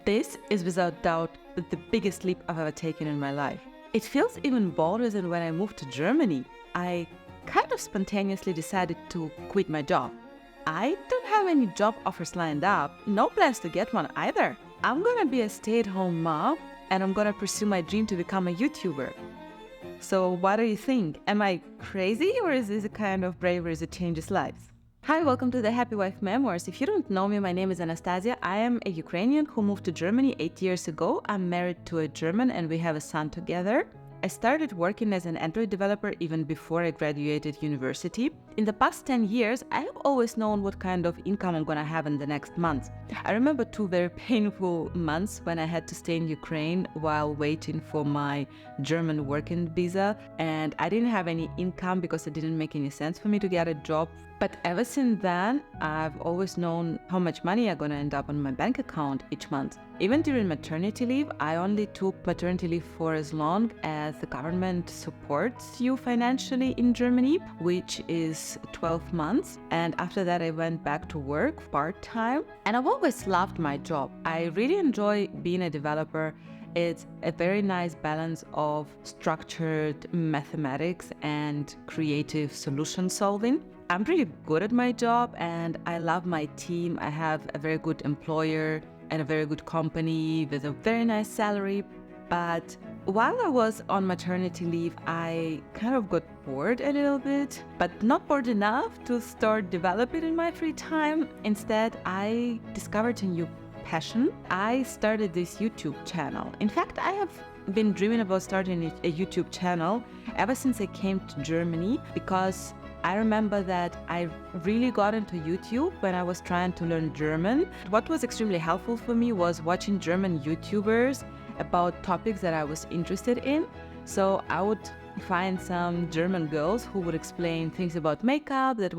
This is without doubt the biggest leap I've ever taken in my life. It feels even bolder than when I moved to Germany. I kind of spontaneously decided to quit my job. I don't have any job offers lined up, no plans to get one either. I'm gonna be a stay-at-home mom and I'm gonna pursue my dream to become a YouTuber. So what do you think? Am I crazy, or is this a kind of bravery that changes lives? Hi, welcome to the Happy Wife Memoirs. If you don't know me, my name is Anastasia. I am a Ukrainian who moved to Germany 8 years ago. I'm married to a German and we have a son together. I started working as an Android developer even before I graduated university. In the past 10 years, I have always known what kind of income I'm gonna have in the next month. I remember 2 very painful months when I had to stay in Ukraine while waiting for my German working visa, and I didn't have any income because it didn't make any sense for me to get a job. But ever since then, I've always known how much money I'm gonna end up on my bank account each month. Even during maternity leave, I only took maternity leave for as long as the government supports you financially in Germany, which is 12 months. And after that, I went back to work part-time. And I've always loved my job. I really enjoy being a developer. It's a very nice balance of structured mathematics and creative solution solving. I'm pretty good at my job and I love my team. I have a very good employer and a very good company with a very nice salary. But while I was on maternity leave, I kind of got bored a little bit, but not bored enough to start developing in my free time. Instead, I discovered a new passion. I started this YouTube channel. In fact, I have been dreaming about starting a YouTube channel ever since I came to Germany, because I remember that I really got into YouTube when I was trying to learn German. What was extremely helpful for me was watching German YouTubers about topics that I was interested in. So I would find some German girls who would explain things about makeup, that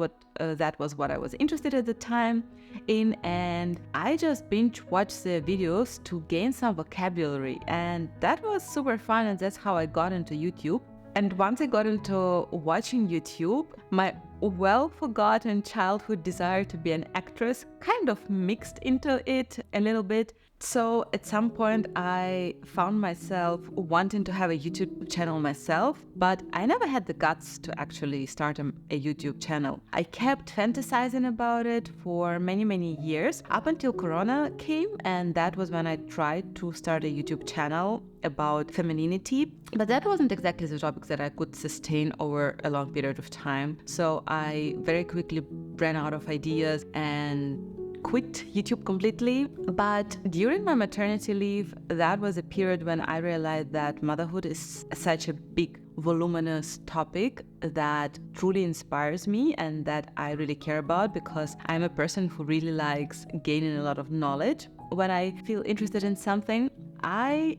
was what I was interested at the time in, and I just binge watched the videos to gain some vocabulary, and that was super fun, and that's how I got into YouTube. And once I got into watching YouTube, my well-forgotten childhood desire to be an actress kind of mixed into it a little bit. So at some point I found myself wanting to have a YouTube channel myself, but I never had the guts to actually start a YouTube channel. I kept fantasizing about it for many years up until Corona came, and that was when I tried to start a YouTube channel about femininity, but that wasn't exactly the topic that I could sustain over a long period of time. So I very quickly ran out of ideas and quit YouTube completely. But during my maternity leave, that was a period when I realized that motherhood is such a big, voluminous topic that truly inspires me and that I really care about, because I'm a person who really likes gaining a lot of knowledge. When I feel interested in something, I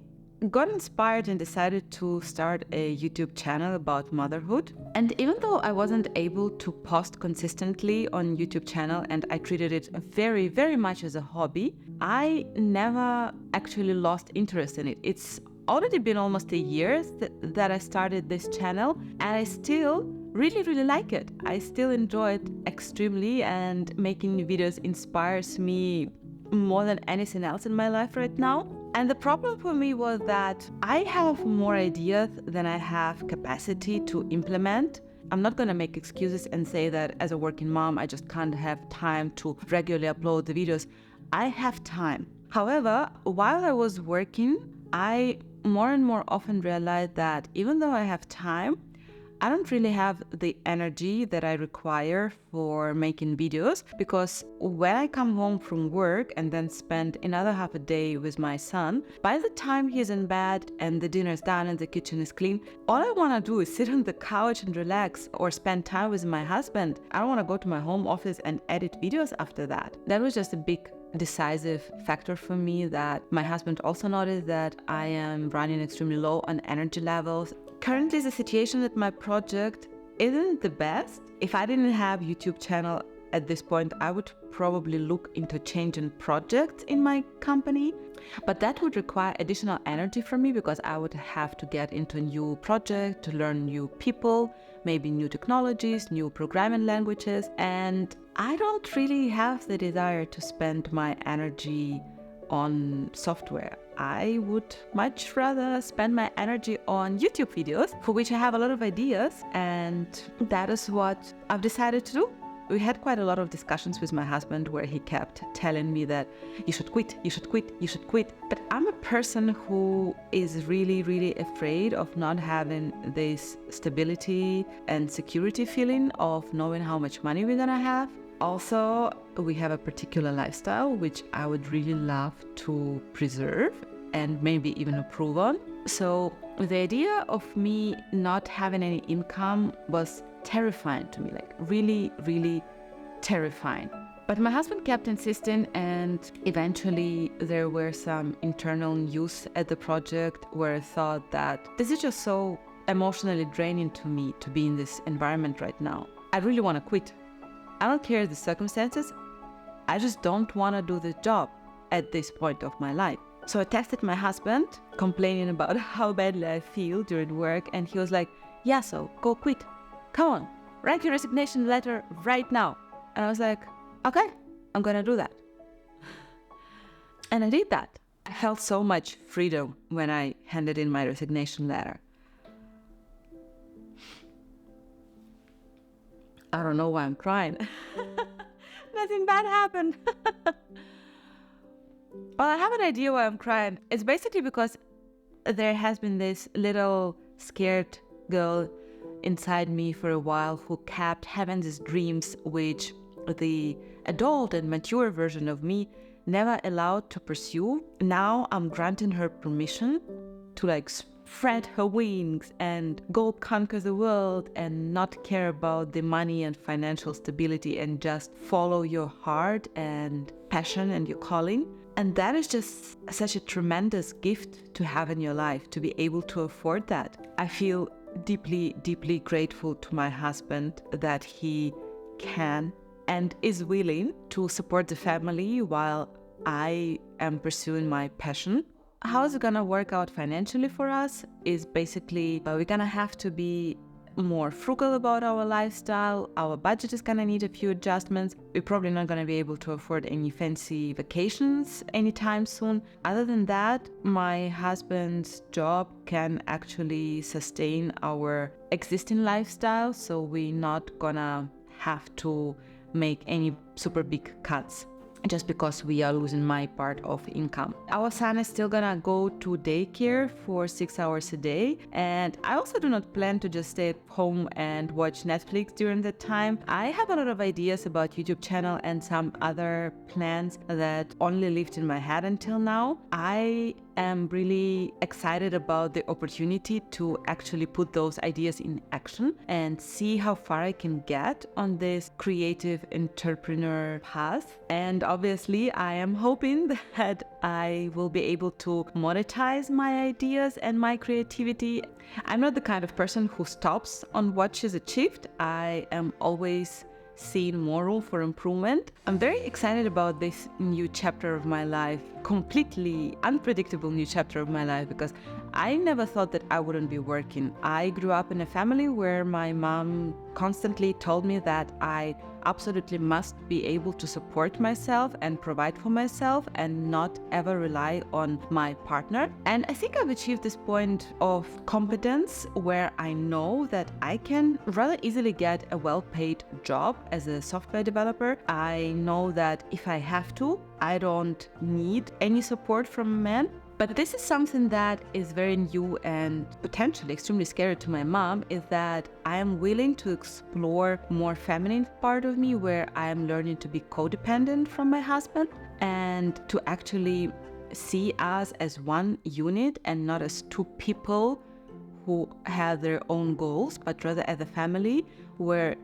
got inspired and decided to start a YouTube channel about motherhood. And even though I wasn't able to post consistently on YouTube channel and I treated it very much as a hobby, I never actually lost interest in it. It's already been almost a year that I started this channel, and I still really like it. I still enjoy it extremely, and making videos inspires me more than anything else in my life right now. And the problem for me was that I have more ideas than I have capacity to implement. I'm not gonna make excuses and say that as a working mom, I just can't have time to regularly upload the videos. I have time. However, while I was working, I more and more often realized that even though I have time, I don't really have the energy that I require for making videos, because when I come home from work and then spend another half a day with my son, by the time he's in bed and the dinner's done and the kitchen is clean, all I want to do is sit on the couch and relax or spend time with my husband. I don't want to go to my home office and edit videos after that. That was just a big decisive factor for me, that my husband also noticed that I am running extremely low on energy levels. Currently, the situation at my project isn't the best. If I didn't have YouTube channel at this point, I would probably look into changing projects in my company. But that would require additional energy from me, because I would have to get into a new project, to learn new people, maybe new technologies, new programming languages. And I don't really have the desire to spend my energy on software. I would much rather spend my energy on YouTube videos, for which I have a lot of ideas, and that is what I've decided to do. We had quite a lot of discussions with my husband where he kept telling me that you should quit, you should quit, you should quit. But I'm a person who is really, really afraid of not having this stability and security feeling of knowing how much money we're gonna have. Also, we have a particular lifestyle which I would really love to preserve and maybe even improve on. So the idea of me not having any income was terrifying to me, like really, really terrifying. But my husband kept insisting, and eventually there were some internal news at the project where I thought that this is just so emotionally draining to me to be in this environment right now. I really want to quit. I don't care the circumstances. I just don't want to do this job at this point of my life. So I texted my husband complaining about how badly I feel during work, and he was like, yeah, so go quit. Come on, write your resignation letter right now. And I was like, okay, I'm gonna do that. And I did that. I felt so much freedom when I handed in my resignation letter. I don't know why I'm crying. Nothing bad happened. Well, I have an idea why I'm crying. It's basically because there has been this little scared girl inside me for a while who kept having these dreams which the adult and mature version of me never allowed to pursue. Now I'm granting her permission to spread her wings and go conquer the world and not care about the money and financial stability and just follow your heart and passion and your calling. And that is just such a tremendous gift to have in your life, to be able to afford that. I feel deeply, deeply grateful to my husband that he can and is willing to support the family while I am pursuing my passion. How is it gonna work out financially for us is basically we're gonna have to be more frugal about our lifestyle. Our budget is gonna need a few adjustments. We're probably not gonna be able to afford any fancy vacations anytime soon. Other than that, my husband's job can actually sustain our existing lifestyle, so we're not gonna have to make any super big cuts just because we are losing my part of income. Our son is still gonna go to daycare for 6 hours a day, and I also do not plan to just stay at home and watch Netflix during that time. I have a lot of ideas about YouTube channel and some other plans that only lived in my head until now. I am really excited about the opportunity to actually put those ideas in action and see how far I can get on this creative entrepreneur path. And obviously, I am hoping that I will be able to monetize my ideas and my creativity. I'm not the kind of person who stops on what she's achieved. I am always seeing more room for improvement. I'm very excited about this new chapter of my life, completely unpredictable new chapter of my life, because I never thought that I wouldn't be working. I grew up in a family where my mom constantly told me that I absolutely must be able to support myself and provide for myself and not ever rely on my partner. And I think I've achieved this point of competence where I know that I can rather easily get a well-paid job as a software developer. I know that if I have to, I don't need any support from a man. But this is something that is very new and potentially extremely scary to my mom, is that I am willing to explore more feminine part of me where I am learning to be codependent from my husband and to actually see us as one unit and not as two people who have their own goals, but rather as a family where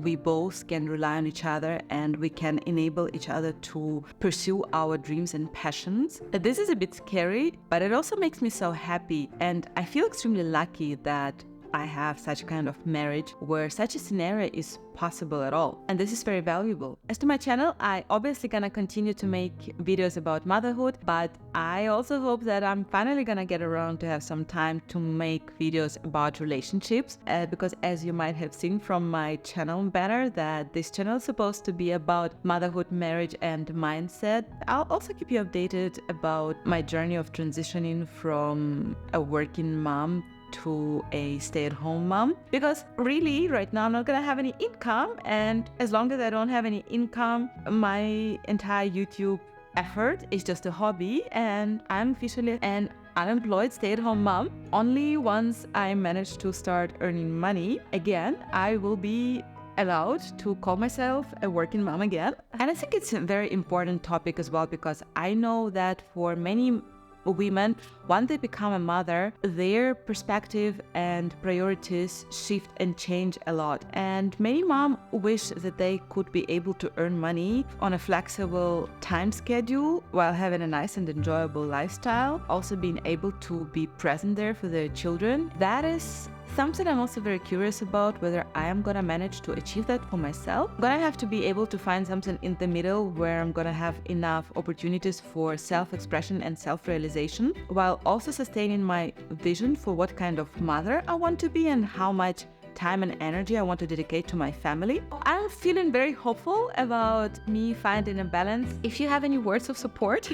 we both can rely on each other and we can enable each other to pursue our dreams and passions. This is a bit scary, but it also makes me so happy. And I feel extremely lucky that I have such kind of marriage where such a scenario is possible at all. And this is very valuable. As to my channel, I obviously gonna continue to make videos about motherhood, but I also hope that I'm finally gonna get around to have some time to make videos about relationships, because as you might have seen from my channel banner that this channel is supposed to be about motherhood, marriage and mindset. I'll also keep you updated about my journey of transitioning from a working mom to a stay-at-home mom, because really right now I'm not gonna have any income, and as long as I don't have any income, my entire YouTube effort is just a hobby, and I'm officially an unemployed stay-at-home mom. Only once I manage to start earning money again, I will be allowed to call myself a working mom again. And I think it's a very important topic as well, because I know that for many women, once they become a mother, their perspective and priorities shift and change a lot. And many moms wish that they could be able to earn money on a flexible time schedule while having a nice and enjoyable lifestyle, also being able to be present there for their children. That is something I'm also very curious about, whether I am gonna manage to achieve that for myself. I'm gonna have to be able to find something in the middle where I'm gonna have enough opportunities for self-expression and self-realization, while also sustaining my vision for what kind of mother I want to be and how much time and energy I want to dedicate to my family. I'm feeling very hopeful about me finding a balance. If you have any words of support,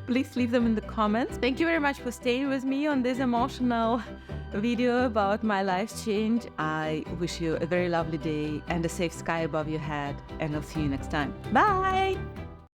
please leave them in the comments. Thank you very much for staying with me on this emotional video about my life change. I wish you a very lovely day and a safe sky above your head, and I'll see you next time. Bye!